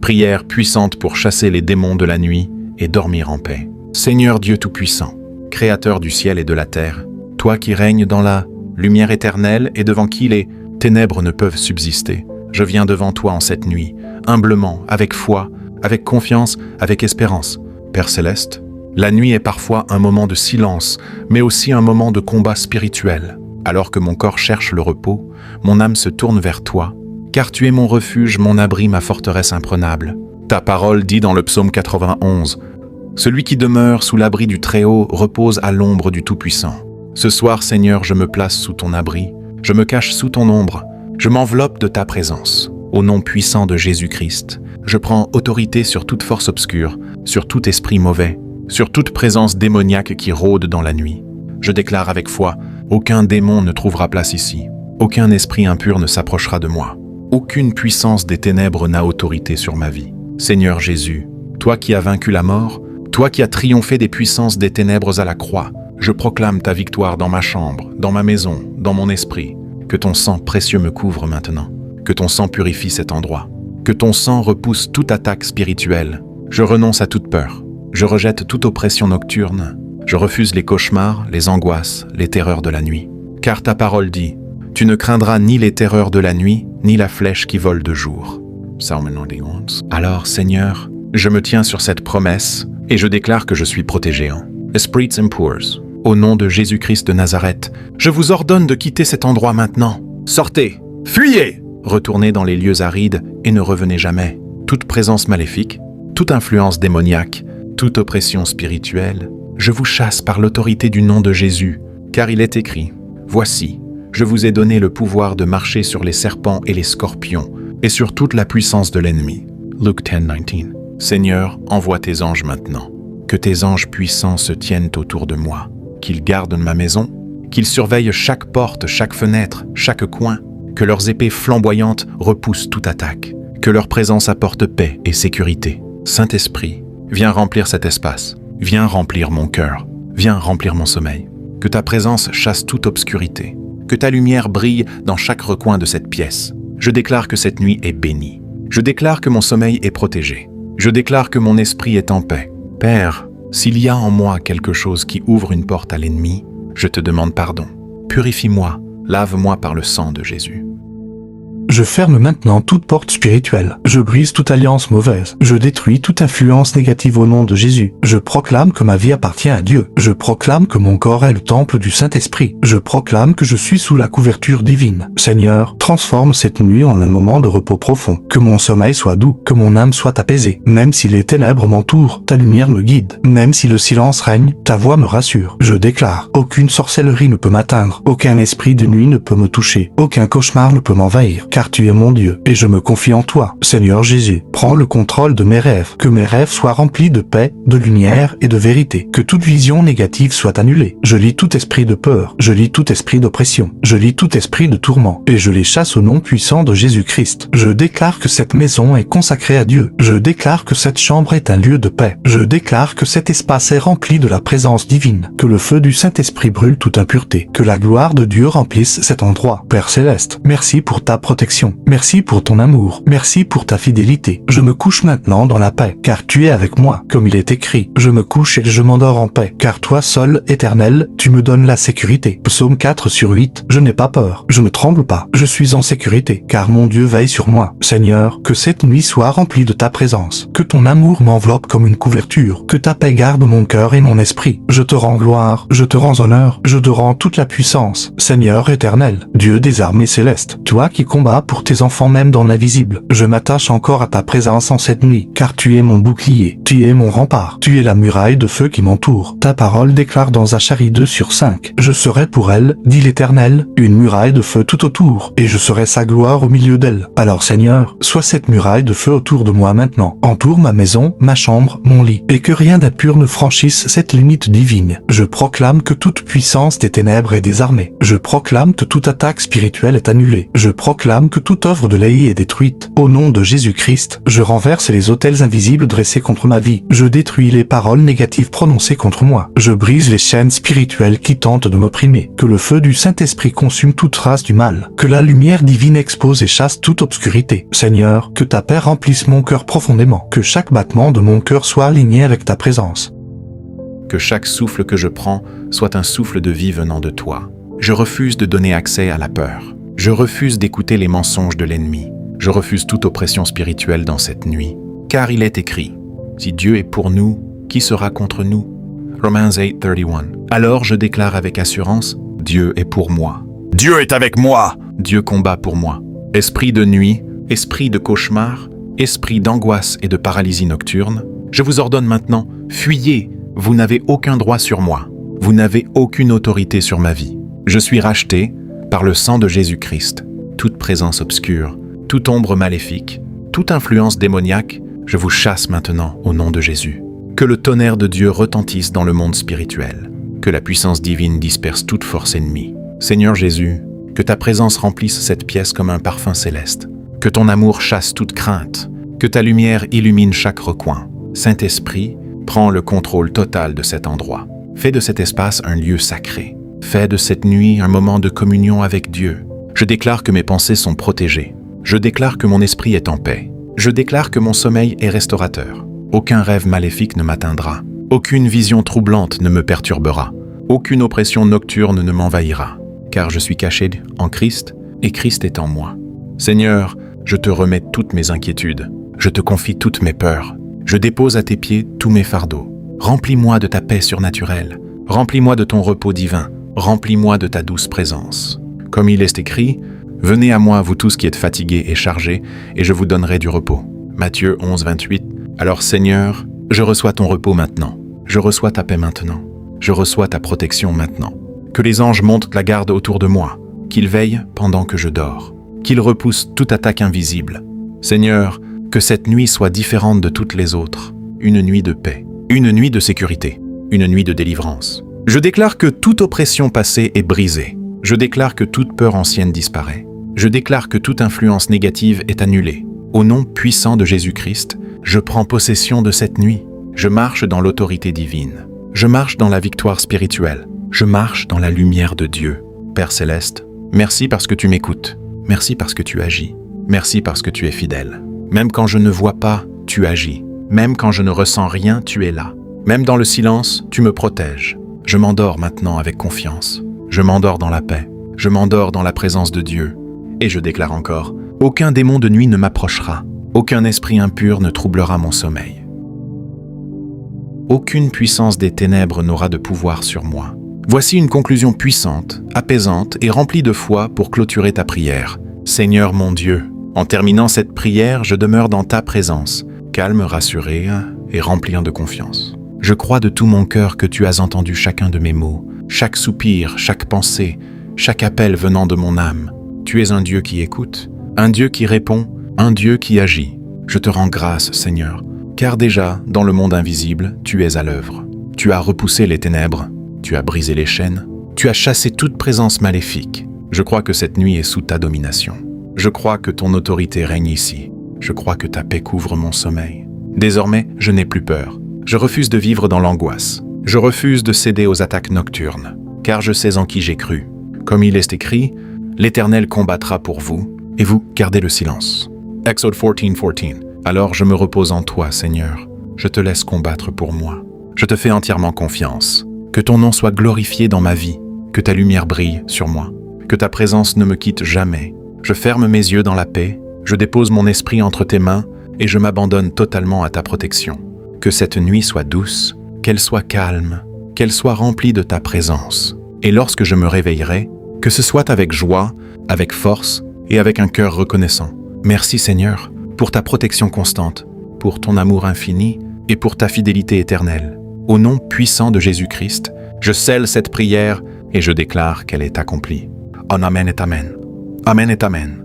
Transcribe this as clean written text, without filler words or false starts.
Prière puissante pour chasser les démons de la nuit et dormir en paix. Seigneur Dieu Tout-Puissant, Créateur du ciel et de la terre, toi qui règnes dans la lumière éternelle et devant qui les ténèbres ne peuvent subsister, je viens devant toi en cette nuit, humblement, avec foi, avec confiance, avec espérance. Père Céleste, la nuit est parfois un moment de silence, mais aussi un moment de combat spirituel. Alors que mon corps cherche le repos, mon âme se tourne vers toi, car tu es mon refuge, mon abri, ma forteresse imprenable. Ta parole dit dans le psaume 91, « Celui qui demeure sous l'abri du Très-Haut repose à l'ombre du Tout-Puissant. » Ce soir, Seigneur, je me place sous ton abri, je me cache sous ton ombre, je m'enveloppe de ta présence. Au nom puissant de Jésus-Christ, je prends autorité sur toute force obscure, sur tout esprit mauvais, sur toute présence démoniaque qui rôde dans la nuit. Je déclare avec foi, aucun démon ne trouvera place ici, aucun esprit impur ne s'approchera de moi, aucune puissance des ténèbres n'a autorité sur ma vie. Seigneur Jésus, toi qui as vaincu la mort, toi qui as triomphé des puissances des ténèbres à la croix, je proclame ta victoire dans ma chambre, dans ma maison, dans mon esprit. Que ton sang précieux me couvre maintenant, que ton sang purifie cet endroit, que ton sang repousse toute attaque spirituelle. Je renonce à toute peur, je rejette toute oppression nocturne, je refuse les cauchemars, les angoisses, les terreurs de la nuit. Car ta parole dit, tu ne craindras ni les terreurs de la nuit, ni la flèche qui vole de jour. Alors, Seigneur, je me tiens sur cette promesse et je déclare que je suis protégé. Spirits impurs, au nom de Jésus-Christ de Nazareth, je vous ordonne de quitter cet endroit maintenant. Sortez, fuyez, retournez dans les lieux arides et ne revenez jamais. Toute présence maléfique, toute influence démoniaque, toute oppression spirituelle, je vous chasse par l'autorité du nom de Jésus, car il est écrit, « Voici, je vous ai donné le pouvoir de marcher sur les serpents et les scorpions, et sur toute la puissance de l'ennemi. » Luke 10:19. Seigneur, envoie tes anges maintenant. Que tes anges puissants se tiennent autour de moi, qu'ils gardent ma maison, qu'ils surveillent chaque porte, chaque fenêtre, chaque coin, que leurs épées flamboyantes repoussent toute attaque, que leur présence apporte paix et sécurité. Saint-Esprit, viens remplir cet espace, viens remplir mon cœur, viens remplir mon sommeil. Que ta présence chasse toute obscurité, que ta lumière brille dans chaque recoin de cette pièce. Je déclare que cette nuit est bénie. Je déclare que mon sommeil est protégé. Je déclare que mon esprit est en paix. Père, s'il y a en moi quelque chose qui ouvre une porte à l'ennemi, je te demande pardon. Purifie-moi, lave-moi par le sang de Jésus. Je ferme maintenant toute porte spirituelle. Je brise toute alliance mauvaise. Je détruis toute influence négative au nom de Jésus. Je proclame que ma vie appartient à Dieu. Je proclame que mon corps est le temple du Saint-Esprit. Je proclame que je suis sous la couverture divine. Seigneur, transforme cette nuit en un moment de repos profond. Que mon sommeil soit doux, que mon âme soit apaisée. Même si les ténèbres m'entourent, ta lumière me guide. Même si le silence règne, ta voix me rassure. Je déclare, aucune sorcellerie ne peut m'atteindre. Aucun esprit de nuit ne peut me toucher. Aucun cauchemar ne peut m'envahir. Car tu es mon Dieu, et je me confie en toi. Seigneur Jésus, prends le contrôle de mes rêves. Que mes rêves soient remplis de paix, de lumière et de vérité. Que toute vision négative soit annulée. Je lis tout esprit de peur. Je lis tout esprit d'oppression. Je lis tout esprit de tourment. Et je les chasse au nom puissant de Jésus-Christ. Je déclare que cette maison est consacrée à Dieu. Je déclare que cette chambre est un lieu de paix. Je déclare que cet espace est rempli de la présence divine. Que le feu du Saint-Esprit brûle toute impureté. Que la gloire de Dieu remplisse cet endroit. Père Céleste, merci pour ta protection. Merci pour ton amour. Merci pour ta fidélité. Je me couche maintenant dans la paix, car tu es avec moi, comme il est écrit. Je me couche et je m'endors en paix, car toi seul, Éternel, tu me donnes la sécurité. Psaume 4/8. Je n'ai pas peur. Je ne tremble pas. Je suis en sécurité, car mon Dieu veille sur moi. Seigneur, que cette nuit soit remplie de ta présence. Que ton amour m'enveloppe comme une couverture. Que ta paix garde mon cœur et mon esprit. Je te rends gloire. Je te rends honneur. Je te rends toute la puissance. Seigneur éternel, Dieu des armées célestes, toi qui combats pour tes enfants même dans l'invisible. Je m'attache encore à ta présence en cette nuit, car tu es mon bouclier, tu es mon rempart, tu es la muraille de feu qui m'entoure. Ta parole déclare dans Zacharie 2/5, je serai pour elle, dit l'Éternel, une muraille de feu tout autour, et je serai sa gloire au milieu d'elle. Alors Seigneur, sois cette muraille de feu autour de moi maintenant. Entoure ma maison, ma chambre, mon lit, et que rien d'impur ne franchisse cette limite divine. Je proclame que toute puissance des ténèbres est désarmée. Je proclame que toute attaque spirituelle est annulée. Je proclame que que toute œuvre de l'AI est détruite. Au nom de Jésus-Christ, je renverse les autels invisibles dressés contre ma vie. Je détruis les paroles négatives prononcées contre moi. Je brise les chaînes spirituelles qui tentent de m'opprimer. Que le feu du Saint-Esprit consume toute trace du mal. Que la lumière divine expose et chasse toute obscurité. Seigneur, que ta paix remplisse mon cœur profondément. Que chaque battement de mon cœur soit aligné avec ta présence. Que chaque souffle que je prends soit un souffle de vie venant de toi. Je refuse de donner accès à la peur. Je refuse d'écouter les mensonges de l'ennemi. Je refuse toute oppression spirituelle dans cette nuit. Car il est écrit, si Dieu est pour nous, qui sera contre nous? Romains 8:31. Alors je déclare avec assurance, Dieu est pour moi. Dieu est avec moi. Dieu combat pour moi. Esprit de nuit, esprit de cauchemar, esprit d'angoisse et de paralysie nocturne, je vous ordonne maintenant, fuyez, vous n'avez aucun droit sur moi. Vous n'avez aucune autorité sur ma vie. Je suis racheté par le sang de Jésus-Christ. Toute présence obscure, toute ombre maléfique, toute influence démoniaque, je vous chasse maintenant au nom de Jésus. Que le tonnerre de Dieu retentisse dans le monde spirituel. Que la puissance divine disperse toute force ennemie. Seigneur Jésus, que ta présence remplisse cette pièce comme un parfum céleste. Que ton amour chasse toute crainte. Que ta lumière illumine chaque recoin. Saint-Esprit, prends le contrôle total de cet endroit. Fais de cet espace un lieu sacré. Fais de cette nuit un moment de communion avec Dieu. Je déclare que mes pensées sont protégées. Je déclare que mon esprit est en paix. Je déclare que mon sommeil est restaurateur. Aucun rêve maléfique ne m'atteindra. Aucune vision troublante ne me perturbera. Aucune oppression nocturne ne m'envahira. Car je suis caché en Christ et Christ est en moi. Seigneur, je te remets toutes mes inquiétudes. Je te confie toutes mes peurs. Je dépose à tes pieds tous mes fardeaux. Remplis-moi de ta paix surnaturelle. Remplis-moi de ton repos divin. Remplis-moi de ta douce présence. Comme il est écrit, venez à moi, vous tous qui êtes fatigués et chargés, et je vous donnerai du repos. Matthieu 11:28. Alors Seigneur, je reçois ton repos maintenant. Je reçois ta paix maintenant. Je reçois ta protection maintenant. Que les anges montent la garde autour de moi, qu'ils veillent pendant que je dors, qu'ils repoussent toute attaque invisible. Seigneur, que cette nuit soit différente de toutes les autres. Une nuit de paix, une nuit de sécurité, une nuit de délivrance. Je déclare que toute oppression passée est brisée. Je déclare que toute peur ancienne disparaît. Je déclare que toute influence négative est annulée. Au nom puissant de Jésus-Christ, je prends possession de cette nuit. Je marche dans l'autorité divine. Je marche dans la victoire spirituelle. Je marche dans la lumière de Dieu. Père Céleste, merci parce que tu m'écoutes. Merci parce que tu agis. Merci parce que tu es fidèle. Même quand je ne vois pas, tu agis. Même quand je ne ressens rien, tu es là. Même dans le silence, tu me protèges. Je m'endors maintenant avec confiance. Je m'endors dans la paix. Je m'endors dans la présence de Dieu. Et je déclare encore, aucun démon de nuit ne m'approchera. Aucun esprit impur ne troublera mon sommeil. Aucune puissance des ténèbres n'aura de pouvoir sur moi. Voici une conclusion puissante, apaisante et remplie de foi pour clôturer ta prière. Seigneur mon Dieu, en terminant cette prière, je demeure dans ta présence, calme, rassuré et rempli de confiance. Je crois de tout mon cœur que tu as entendu chacun de mes mots, chaque soupir, chaque pensée, chaque appel venant de mon âme. Tu es un Dieu qui écoute, un Dieu qui répond, un Dieu qui agit. Je te rends grâce, Seigneur, car déjà, dans le monde invisible, tu es à l'œuvre. Tu as repoussé les ténèbres, tu as brisé les chaînes, tu as chassé toute présence maléfique. Je crois que cette nuit est sous ta domination. Je crois que ton autorité règne ici. Je crois que ta paix couvre mon sommeil. Désormais, je n'ai plus peur. Je refuse de vivre dans l'angoisse. Je refuse de céder aux attaques nocturnes, car je sais en qui j'ai cru. Comme il est écrit, l'Éternel combattra pour vous, et vous gardez le silence. Exode 14:14. Alors je me repose en toi, Seigneur. Je te laisse combattre pour moi. Je te fais entièrement confiance. Que ton nom soit glorifié dans ma vie, que ta lumière brille sur moi, que ta présence ne me quitte jamais. Je ferme mes yeux dans la paix, je dépose mon esprit entre tes mains et je m'abandonne totalement à ta protection. Que cette nuit soit douce, qu'elle soit calme, qu'elle soit remplie de ta présence. Et lorsque je me réveillerai, que ce soit avec joie, avec force et avec un cœur reconnaissant. Merci Seigneur, pour ta protection constante, pour ton amour infini et pour ta fidélité éternelle. Au nom puissant de Jésus-Christ, je scelle cette prière et je déclare qu'elle est accomplie. En Amen et Amen. Amen et Amen.